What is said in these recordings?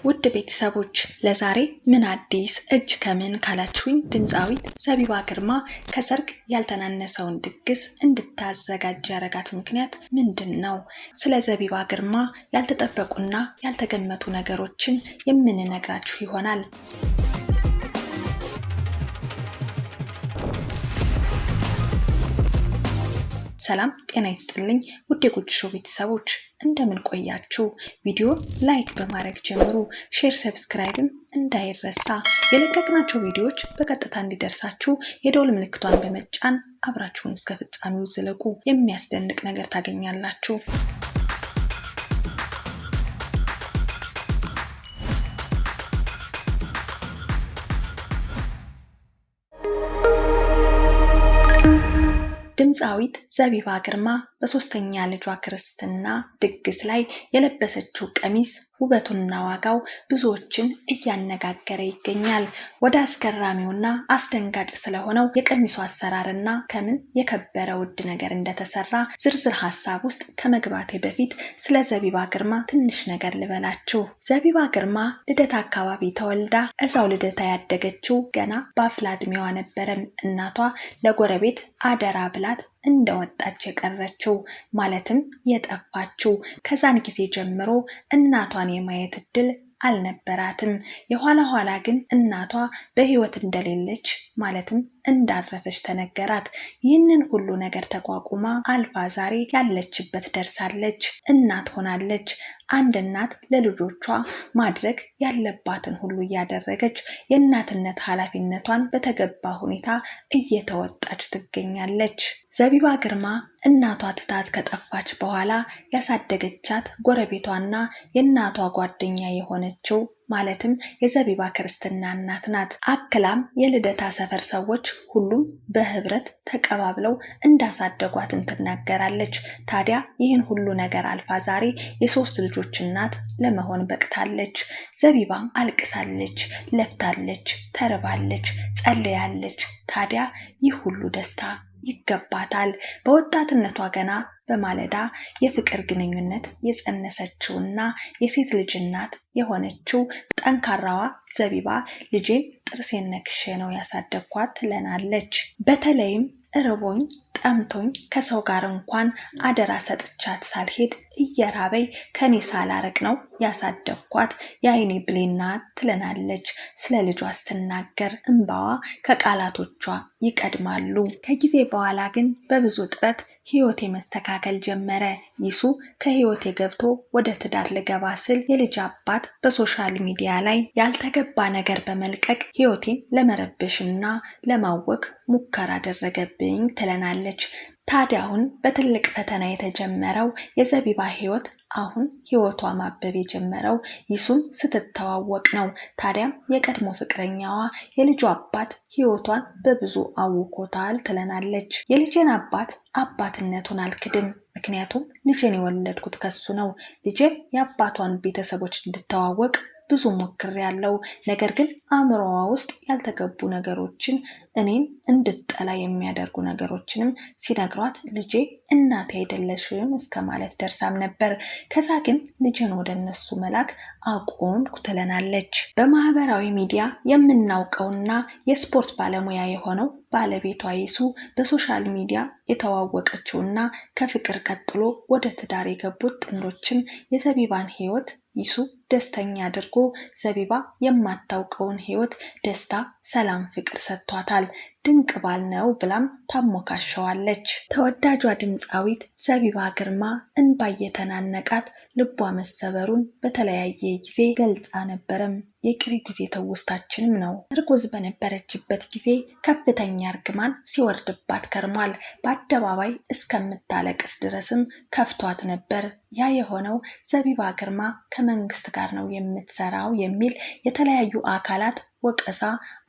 ውድ ቤተሰቦች ለዛሬ ምን አዲስ እጅ ከምን ካላችሁኝ ድምፃዊት ዘቢባ ግርማ ከሰርግ ያልተናነሰውን ድግስ እንድታዘጋጅ ያረጋት ምክንያት ምንድነው? ስለ ዘቢባ ግርማ ያልተጠበቁና ያልተገመቱ ነገሮችን የምንነግራችሁ ይሆናል። ሰላም ጤና ይስጥልኝ ውድ የጉድ ሾው ቤተሰቦች እንደምን ቆያችሁ? ቪዲዮ ላይክ በማድረግ ጀምሩ። ሼር ሰብስክራይብም እንዳይረሳ። የለቀቅናቸው ቪዲዮዎች በቀጥታ እንዲደርሳችሁ የደወል ምልክቷን በመጫን አብራችሁን እስከ ፍጻሜው ዝለቁ። የሚያስደንቅ ነገር ታገኛላችሁ። ድምፃዊት ዘቢባ ግርማ በሶስተኛ ልጇ ክርስትና ድግስ ላይ የለበሰችው ቀሚስ ውበቱና ዋጋው ብዙዎችን እያነጋገረ ይገኛል። ወደ አስገራሚውና አስደንጋጭ ስለሆነው የቀሚሱ አሰራርና ከምን የከበረ ውድ ነገር እንደተሰራ ዝርዝር ሀሳብ ውስጥ ከመግባቴ በፊት ስለ ዘቢባ ግርማ ትንሽ ነገር ልበላችሁ። ዘቢባ ግርማ ልደታ አካባቢ ተወልዳ እዛው ልደታ ያደገችው ገና በአፍላ ዕድሜዋ ነበረም እናቷ ለጎረቤት አደራ ብላት እንደወጣች የቀረችው ማለትም የጠፋችው። ከዛን ጊዜ ጀምሮ እናቷን የማየት እድል አልነበራትም። የኋላ ኋላ ግን እናቷ በህይወት እንደሌለች ማለትም እንዳረፈች ተነገራት። ይህንን ሁሉ ነገር ተቋቁማ አልፋ ዛሬ ያለችበት ደርሳለች። እናት ሆናለች። አንድ እናት ለልጆቿ ማድረግ ያለባትን ሁሉ እያደረገች የእናትነት ኃላፊነቷን በተገባ ሁኔታ እየተወጣች ትገኛለች። ዘቢባ ግርማ እናቷ ትታት ከጠፋች በኋላ ያሳደገቻት ጎረቤቷና የእናቷ ጓደኛ የሆነችው ማለትም የዘቢባ ክርስትና እናት ናት። አክላም የልደታ ሰፈር ሰዎች ሁሉም በህብረት ተቀባብለው እንዳሳደጓትም ትናገራለች። ታዲያ ይህን ሁሉ ነገር አልፋ ዛሬ የሶስት ልጆች እናት ለመሆን በቅታለች። ዘቢባ አልቅሳለች፣ ለፍታለች፣ ተርባለች፣ ጸልያለች። ታዲያ ይህ ሁሉ ደስታ ይገባታል። በወጣትነቷ ገና በማለዳ የፍቅር ግንኙነት የጸነሰችውና የሴት ልጅ እናት የሆነችው ጠንካራዋ ዘቢባ ልጄን ጥርሴን ነክሼ ነው ያሳደግኳት ትለናለች። በተለይም እርቦኝ ጠምቶኝ ከሰው ጋር እንኳን አደራ ሰጥቻት ሳልሄድ እየራበይ ከኔ ሳላረቅ ነው ያሳደግኳት የአይኔ ብሌና ትለናለች። ስለ ልጇ ስትናገር እንባዋ ከቃላቶቿ ይቀድማሉ። ከጊዜ በኋላ ግን በብዙ ጥረት ህይወቴ መስተካከል ጀመረ። ይሱ ከህይወቴ ገብቶ ወደ ትዳር ልገባ ስል የልጅ አባት በሶሻል ሚዲያ ላይ ያልተገባ ነገር በመልቀቅ ህይወቴን ለመረበሽና ለማወክ ሙከራ አደረገብኝ ትለናለች። ታዲያ አሁን በትልቅ ፈተና የተጀመረው የዘቢባ ህይወት አሁን ህይወቷ ማበብ የጀመረው ይሱን ስትተዋወቅ ነው። ታዲያም የቀድሞ ፍቅረኛዋ የልጁ አባት ህይወቷን በብዙ አውቆታል ትለናለች። የልጄን አባትነቱን አልክድም፣ ምክንያቱም ልጄን የወለድኩት ከሱ ነው። ልጄን የአባቷን ቤተሰቦች እንድተዋወቅ ብዙ ሞክሬያለሁ። ነገር ግን አእምሮዋ ውስጥ ያልተገቡ ነገሮችን እኔን እንድጠላ የሚያደርጉ ነገሮችንም ሲነግሯት ልጄ እናቴ አይደለሽም እስከ ማለት ደርሳም ነበር። ከዛ ግን ልጄን ወደ እነሱ መላክ አቆምኩ ትለናለች። በማህበራዊ ሚዲያ የምናውቀውና የስፖርት ባለሙያ የሆነው ባለቤቷ ይሱ በሶሻል ሚዲያ የተዋወቀችውና ከፍቅር ቀጥሎ ወደ ትዳር የገቡት ጥንዶችም የዘቢባን ህይወት ይሱ ደስተኛ አድርጎ ዘቢባ የማታውቀውን ህይወት ደስታ፣ ሰላም፣ ፍቅር ሰጥቷታል። ድንቅ ባል ነው ብላም ታሞካሸዋለች። ተወዳጇ ድምፃዊት ዘቢባ ግርማ እንባ የተናነቃት ልቧ መሰበሩን በተለያየ ጊዜ ገልጻ ነበረም። የቅርብ ጊዜ ትውስታችንም ነው። እርጉዝ በነበረችበት ጊዜ ከፍተኛ እርግማን ሲወርድባት ከርሟል። በአደባባይ እስከምታለቅስ ድረስም ከፍቷት ነበር። ያ የሆነው ዘቢባ ግርማ ከመንግስት ጋር ነው የምትሰራው የሚል የተለያዩ አካላት ወቀሳ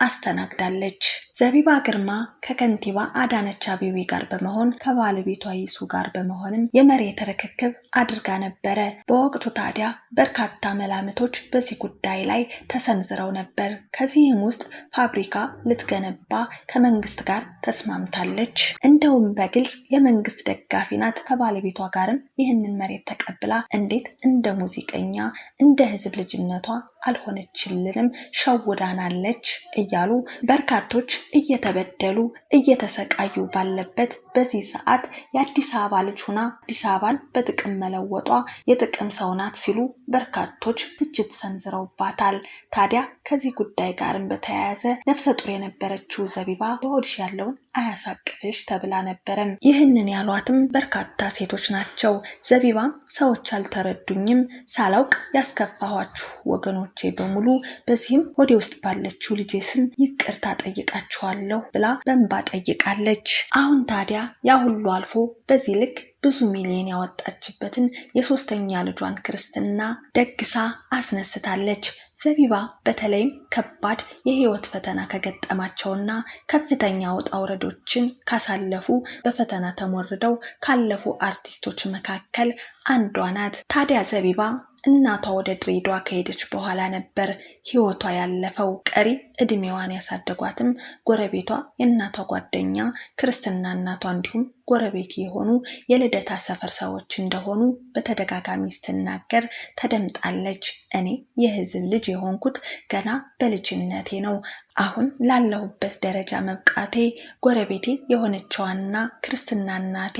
አስተናግዳለች። ዘቢባ ግርማ ከከንቲባ አዳነች አቤቤ ጋር በመሆን ከባለቤቷ ይሱ ጋር በመሆንም የመሬት ርክክብ አድርጋ ነበረ። በወቅቱ ታዲያ በርካታ መላምቶች በዚህ ጉዳይ ላይ ተሰንዝረው ነበር። ከዚህም ውስጥ ፋብሪካ ልትገነባ ከመንግስት ጋር ተስማምታለች። እንደውም በግልጽ የመንግስት ደጋፊ ናት። ከባለቤቷ ጋርም ይህንን መሬት ተቀብላ እንዴት እንደ ሙዚቀኛ እንደ ህዝብ ልጅነቷ አልሆነችልንም ሸውዳናለች እያሉ በርካቶች እየተበደሉ እየተሰቃዩ ባለበት በዚህ ሰዓት የአዲስ አበባ ልጅ ሆና አዲስ አበባን በጥቅም መለወጧ የጥቅም ሰው ናት ሲሉ በርካቶች ትችት ሰንዝረውባታል። ታዲያ ከዚህ ጉዳይ ጋርም በተያያዘ ነፍሰ ጡር የነበረችው ዘቢባ በሆድሽ ያለውን አያሳቅፍሽ ተብላ ነበረም። ይህንን ያሏትም በርካታ ሴቶች ናቸው። ዘቢባም ሰዎች አልተረዱኝም፣ ሳላውቅ ያስከፋኋችሁ ወገኖቼ በሙሉ በዚህም ሆዴ ውስጥ ባለችው ልጄ ስም ይቅርታ ጠይቃችኋለሁ ብላ በእንባ ጠይቃለች። አሁን ታዲያ ያ ሁሉ አልፎ በዚህ ልክ ብዙ ሚሊዮን ያወጣችበትን የሶስተኛ ልጇን ክርስትና ደግሳ አስነስታለች። ዘቢባ በተለይም ከባድ የህይወት ፈተና ከገጠማቸውና ከፍተኛ ውጣ ውረዶችን ካሳለፉ በፈተና ተሞርደው ካለፉ አርቲስቶች መካከል አንዷ ናት። ታዲያ ዘቢባ እናቷ ወደ ድሬዳዋ ከሄደች በኋላ ነበር ህይወቷ ያለፈው። ቀሪ እድሜዋን ያሳደጓትም ጎረቤቷ የእናቷ ጓደኛ ክርስትና እናቷ እንዲሁም ጎረቤት የሆኑ የልደታ ሰፈር ሰዎች እንደሆኑ በተደጋጋሚ ስትናገር ተደምጣለች። እኔ የህዝብ ልጅ የሆንኩት ገና በልጅነቴ ነው። አሁን ላለሁበት ደረጃ መብቃቴ ጎረቤቴ የሆነችዋና ክርስትና እናቴ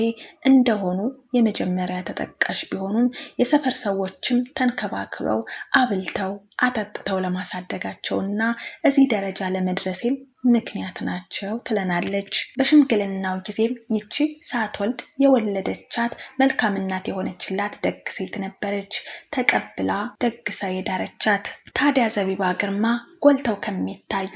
እንደሆኑ የመጀመሪያ ተጠቃሽ ቢሆኑም የሰፈር ሰዎችም ተንከባክበው አብልተው አጠጥተው ለማሳደጋቸውና እዚህ ደረጃ ለመድረሴም ምክንያት ናቸው ትለናለች። በሽምግልናው ጊዜም ይቺ ሳትወልድ የወለደቻት መልካም እናት የሆነችላት ደግ ሴት ነበረች ተቀብላ ደግሳ የዳረቻት። ታዲያ ዘቢባ ግርማ ጎልተው ከሚታዩ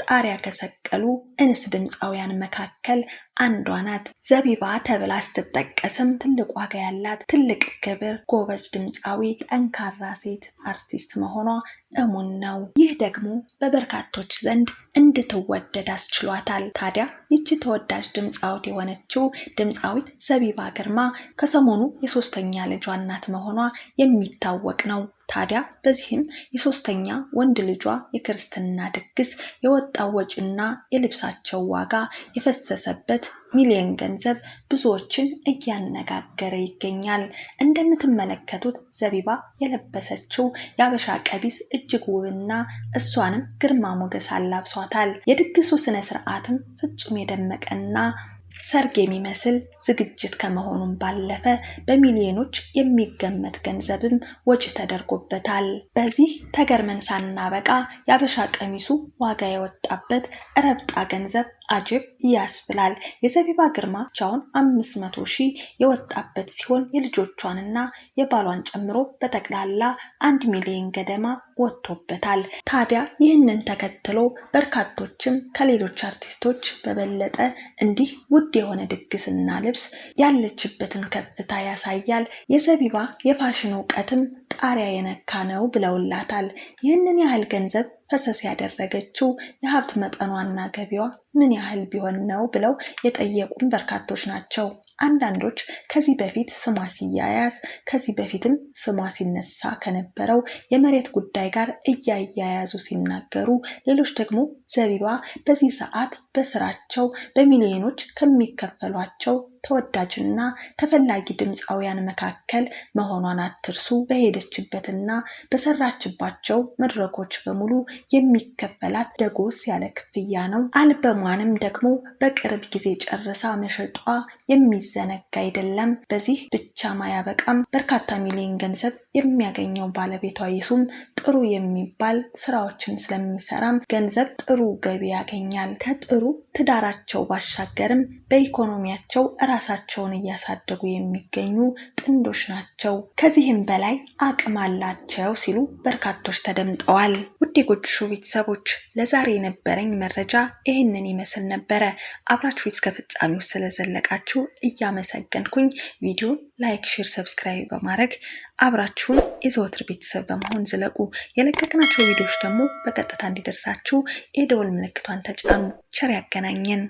ጣሪያ ከሰቀሉ እንስ ድምፃውያን መካከል አንዷ ናት። ዘቢባ ተብላ ስትጠቀስም ትልቅ ዋጋ ያላት ትልቅ ክብር፣ ጎበዝ ድምፃዊ፣ ጠንካራ ሴት አርቲስት መሆኗ እሙን ነው። ይህ ደግሞ በበርካቶች ዘንድ እንድትወደድ አስችሏታል። ታዲያ ይቺ ተወዳጅ ድምፃዊት የሆነችው ድምፃዊት ዘቢባ ግርማ ከሰሞኑ የሶስተኛ ልጇ እናት መሆኗ የሚታወቅ ነው። ታዲያ በዚህም የሶስተኛ ወንድ ልጇ የክርስትና ድግስ የወጣው ወጪና የልብሳቸው ዋጋ የፈሰሰበት ሚሊዮን ገንዘብ ብዙዎችን እያነጋገረ ይገኛል። እንደምትመለከቱት ዘቢባ የለበሰችው የአበሻ ቀሚስ እጅግ ውብና እሷንም ግርማ ሞገስ አላብሷታል። የድግሱ ስነ ስርዓትም ፍጹም የደመቀና ሰርግ የሚመስል ዝግጅት ከመሆኑም ባለፈ በሚሊዮኖች የሚገመት ገንዘብም ወጪ ተደርጎበታል። በዚህ ተገርመን ሳናበቃ የአበሻ ቀሚሱ ዋጋ የወጣበት ረብጣ ገንዘብ አጅብ ያስብላል። የዘቢባ ግርማ ብቻውን 500,000 የወጣበት ሲሆን የልጆቿንና የባሏን ጨምሮ በጠቅላላ 1 ሚሊዮን ገደማ ወጥቶበታል። ታዲያ ይህንን ተከትሎ በርካቶችም ከሌሎች አርቲስቶች በበለጠ እንዲህ ውድ የሆነ ድግስና ልብስ ያለችበትን ከፍታ ያሳያል፣ የዘቢባ የፋሽን እውቀትም ጣሪያ የነካ ነው ብለውላታል። ይህንን ያህል ገንዘብ ፈሰስ ያደረገችው የሀብት መጠኗና ገቢዋ ምን ያህል ቢሆን ነው ብለው የጠየቁም በርካቶች ናቸው። አንዳንዶች ከዚህ በፊት ስሟ ሲያያዝ ከዚህ በፊትም ስሟ ሲነሳ ከነበረው የመሬት ጉዳይ ጋር እያያያዙ ሲናገሩ፣ ሌሎች ደግሞ ዘቢባ በዚህ ሰዓት በስራቸው በሚሊዮኖች ከሚከፈሏቸው ተወዳጅና ተፈላጊ ድምፃውያን መካከል መሆኗን አትርሱ። በሄደችበትና በሰራችባቸው መድረኮች በሙሉ የሚከፈላት ደጎስ ያለ ክፍያ ነው። አልበሟንም ደግሞ በቅርብ ጊዜ ጨርሳ መሸጧ የሚዘነጋ አይደለም። በዚህ ብቻ ማያበቃም። በርካታ ሚሊዮን ገንዘብ የሚያገኘው ባለቤቷ ይሱም ጥሩ የሚባል ስራዎችን ስለሚሰራም ገንዘብ ጥሩ ገቢ ያገኛል። ከጥሩ ትዳራቸው ባሻገርም በኢኮኖሚያቸው ራሳቸውን እያሳደጉ የሚገኙ ጥንዶች ናቸው። ከዚህም በላይ አቅም አላቸው ሲሉ በርካቶች ተደምጠዋል። ውድ የጎጆ ሾው ቤተሰቦች ለዛሬ የነበረኝ መረጃ ይህንን ይመስል ነበረ። አብራችሁ እስከ ፍጻሜው ስለዘለቃችሁ እያመሰገንኩኝ ቪዲዮ ላይክ፣ ሼር፣ ሰብስክራይብ በማድረግ አብራችሁን የዘወትር ቤተሰብ በመሆን ዝለቁ። የለቀቅናቸው ቪዲዮዎች ደግሞ በቀጥታ እንዲደርሳችሁ የደወል ምልክቷን ተጫኑ። ቸር ያገናኘን።